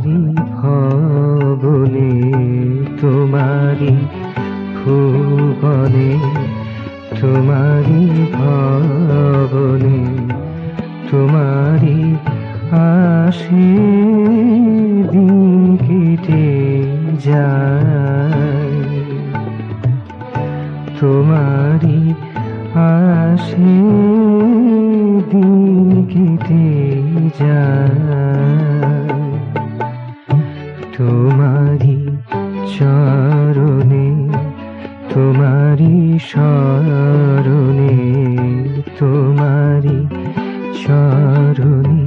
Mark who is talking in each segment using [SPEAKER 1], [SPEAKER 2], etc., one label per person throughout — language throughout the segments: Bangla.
[SPEAKER 1] তোমারি ভবনে, তোমারি ভুবনে, তোমারি ভবনে, তোমারি আশে দিন কেটে যায়, তোমারি আশে দিন কেটে যায়, তোমারি চরণে, তোমারি শরণে, তোমারি চরণে,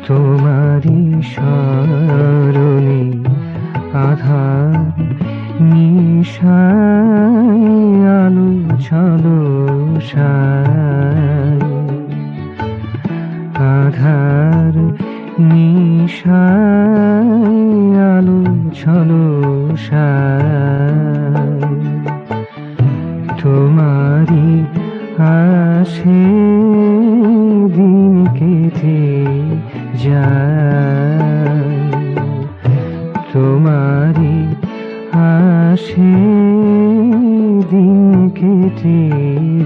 [SPEAKER 1] তোমারি শরণে, আধার নিশায় আলো ঝলসায়, আধার নিশায় আলো ঝলসায়, তোমারি আশে দিন কেটে যায়, তোমারি আশে দিন কেটে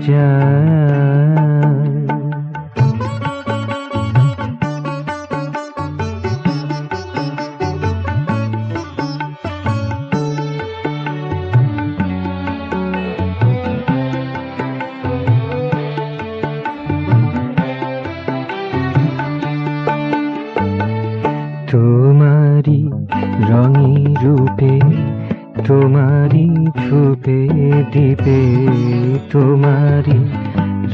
[SPEAKER 1] যায়। তোমারি রঙে রূপে, তোমারি ধূপে দীপে, তোমারি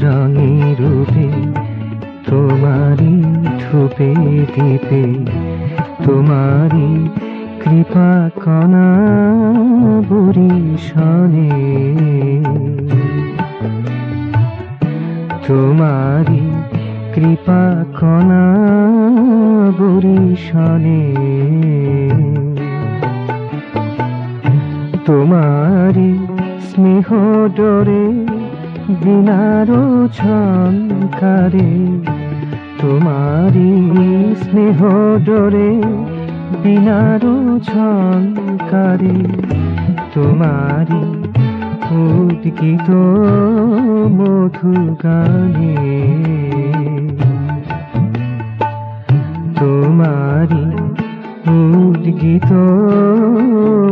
[SPEAKER 1] রঙে রূপে, তোমারি ধূপে দীপে, তোমারি কৃপা কণা বরিশনে, তোমারি কৃপা কণা বরিশনে, তোমারি স্নেহ ডোরে বিনারো ঝংকারে, তোমারি স্নেহ ডোরে বিনারো ঝংকারে, তোমারি উদ্গীত মধু গানে, তোমারি উদ্গীত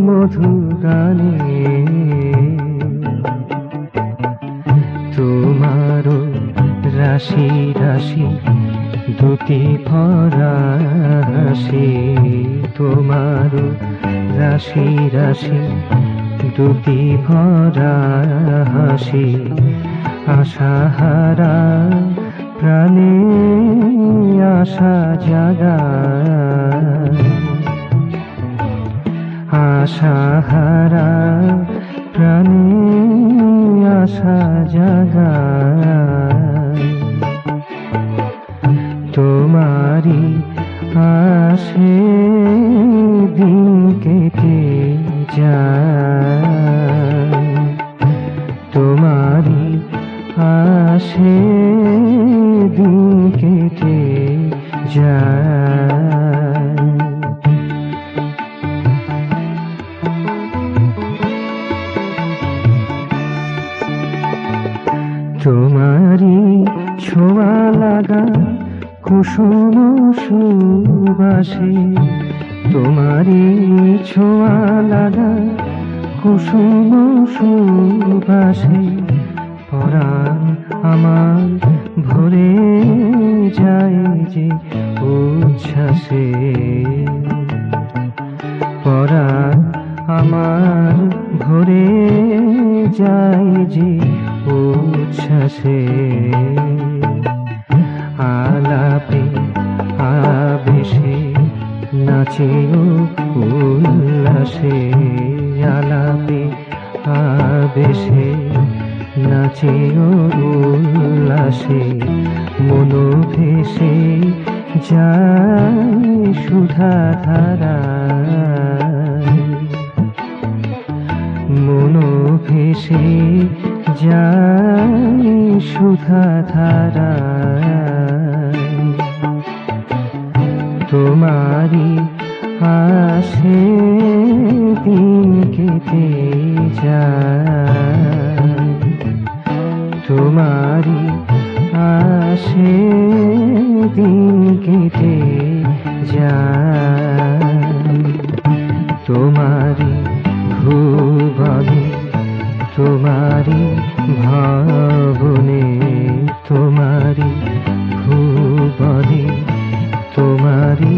[SPEAKER 1] মধু গানে, তোমারো রাশি রাশি দুটি ভরা হাসি, তোমারো রাশি রাশি দুটি ভরা হাসি, আশাহারা প্রাণে আশা জাগায়, আশাহারা প্রাণে আশা জাগায়, তোমারি আশে দিন কেটে যায়, তোমারি আশে দিন কেটে যায়। তোমারি ছোঁয়া লাগা কুসুম সুবাসে, তোমারি ছোঁয়া লাগা কুসুম সুবাসে, পরাণ আমার ভরে যায় যে উচ্ছ্বাসে, পরাণ আমার ভরে যায় যে উচ্ছ্বাসে, আলাপে আবেশে নাচে উল্লাসে, আলাপে আবেশে নাচে উল্লাসে, মনো ভেসে যায় সুধা ধারায়, মনো ভেসে যায় সুধা ধারায়, তোমারি আসে দিন কেটে যায়, তোমারই আসে দিন কেটে যায়, তোমারই ভুবনে, তোমারই ভাবনে, তোমারই ভুবনে, তোমারই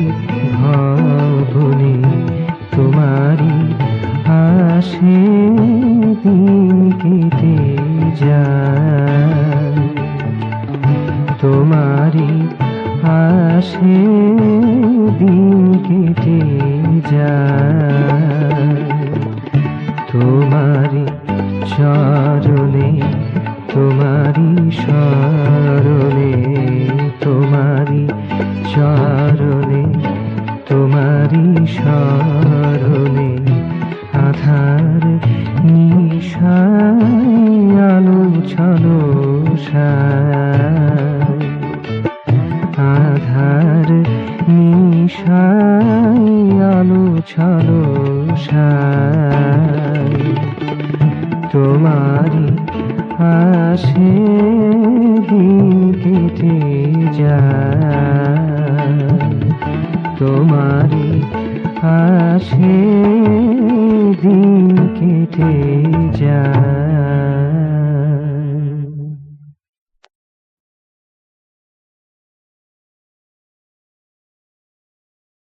[SPEAKER 1] ভাবনে, তোমারই আসে দিন কেটে যায়, তোমারই আসে দিন কেটে যায়, তোমারই চরণে, তোমারই শরণে, তোমারই চরণে, তোমারই শরণে, আধার নিশায় আলো ছলসায়, আধার নিশায় আলো ছলসায়, তোমারই আসে দিন কেটে যায়, তোমারই আসে দিন কেটে